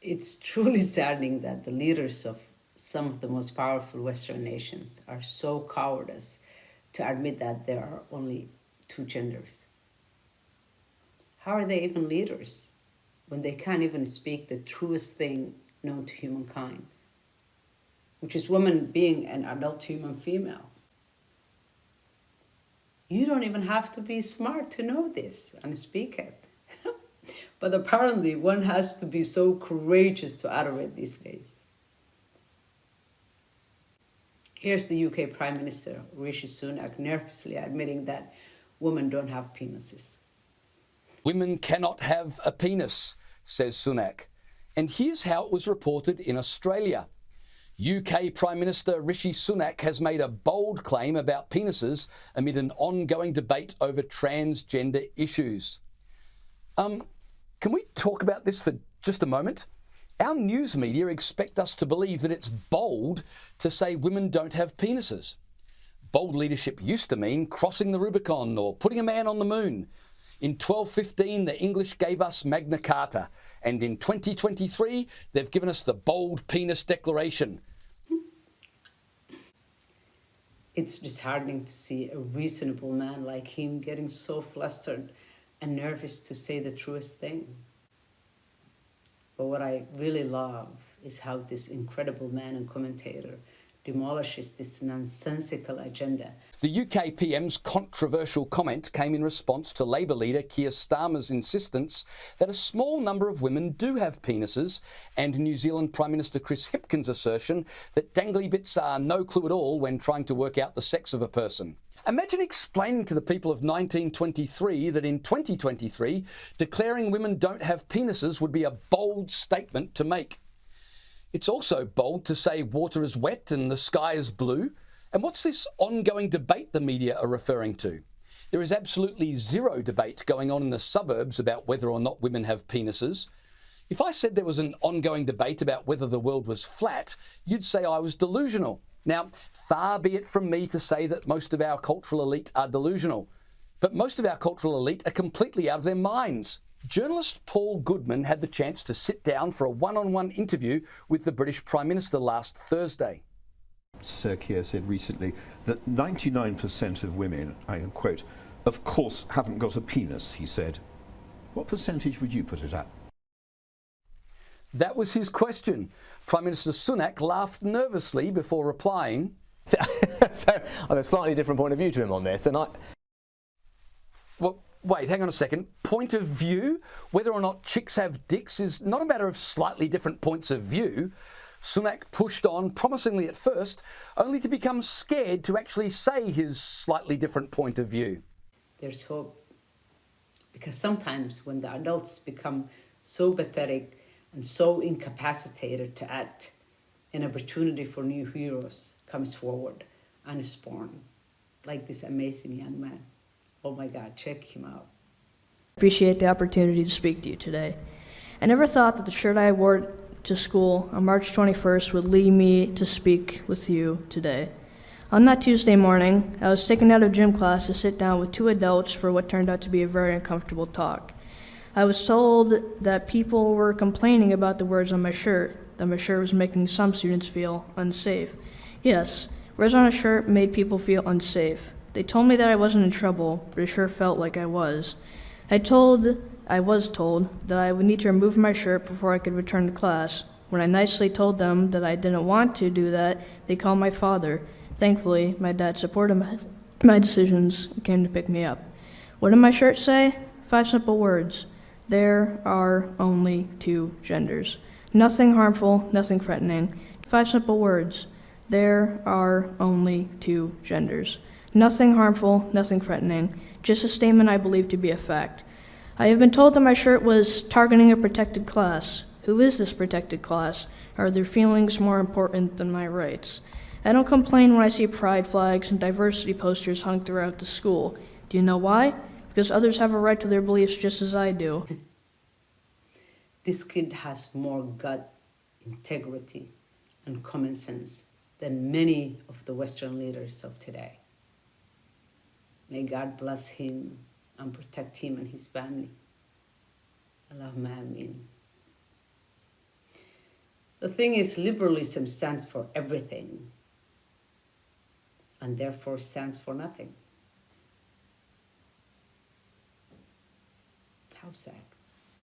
It's truly saddening that the leaders of some of the most powerful Western nations are so cowardice to admit that there are only two genders. How are they even leaders when they can't even speak the truest thing known to humankind, which is woman being an adult human female? You don't even have to be smart to know this and speak it. But apparently, one has to be so courageous to utter it these days. Here's the UK Prime Minister, Rishi Sunak, nervously admitting that women don't have penises. Women cannot have a penis, says Sunak. And here's how it was reported in Australia. UK Prime Minister Rishi Sunak has made a bold claim about penises amid an ongoing debate over transgender issues. Can we talk about this for just a moment? Our news media expect us to believe that it's bold to say women don't have penises. Bold leadership used to mean crossing the Rubicon or putting a man on the moon. In 1215, the English gave us Magna Carta, and in 2023, they've given us the Bold Penis Declaration. It's disheartening to see a reasonable man like him getting so flustered and nervous to say the truest thing. But what I really love is how this incredible man and commentator demolishes this nonsensical agenda. The UK PM's controversial comment came in response to Labour leader Keir Starmer's insistence that a small number of women do have penises, and New Zealand Prime Minister Chris Hipkins' assertion that dangly bits are no clue at all when trying to work out the sex of a person. Imagine explaining to the people of 1923 that in 2023, declaring women don't have penises would be a bold statement to make. It's also bold to say water is wet and the sky is blue. And what's this ongoing debate the media are referring to? There is absolutely zero debate going on in the suburbs about whether or not women have penises. If I said there was an ongoing debate about whether the world was flat, you'd say I was delusional. Now, far be it from me to say that most of our cultural elite are delusional, but most of our cultural elite are completely out of their minds. Journalist Paul Goodman had the chance to sit down for a one-on-one interview with the British Prime Minister last Thursday. Sir Keir said recently that 99% of women, I quote, of course haven't got a penis, he said. What percentage would you put it at? That was his question. Prime Minister Sunak laughed nervously before replying. So I have a slightly different point of view to him on this, and Well, wait, hang on a second. Point of view? Whether or not chicks have dicks is not a matter of slightly different points of view. Sunak pushed on promisingly at first, only to become scared to actually say his slightly different point of view. There's hope. Because sometimes when the adults become so pathetic and so incapacitated to act, an opportunity for new heroes comes forward and is born, like this amazing young man. Oh my God, check him out. Appreciate the opportunity to speak to you today. I never thought that the shirt I wore to school on March 21st would lead me to speak with you today. On that Tuesday morning, I was taken out of gym class to sit down with two adults for what turned out to be a very uncomfortable talk. I was told that people were complaining about the words on my shirt, that my shirt was making some students feel unsafe. Yes, words on a shirt made people feel unsafe. They told me that I wasn't in trouble, but it sure felt like I was. I was told that I would need to remove my shirt before I could return to class. When I nicely told them that I didn't want to do that, they called my father. Thankfully, my dad supported my decisions and came to pick me up. What did my shirt say? 5 simple words. There are only 2 genders. Nothing harmful, nothing threatening. 5 simple words. There are only 2 genders. Nothing harmful, nothing threatening. Just a statement I believe to be a fact. I have been told that my shirt was targeting a protected class. Who is this protected class? Are their feelings more important than my rights? I don't complain when I see pride flags and diversity posters hung throughout the school. Do you know why? Because others have a right to their beliefs just as I do. This kid has more gut, integrity, and common sense than many of the Western leaders of today. May God bless him and protect him and his family. Allahumma ameen. The thing is, liberalism stands for everything and therefore stands for nothing. How sad.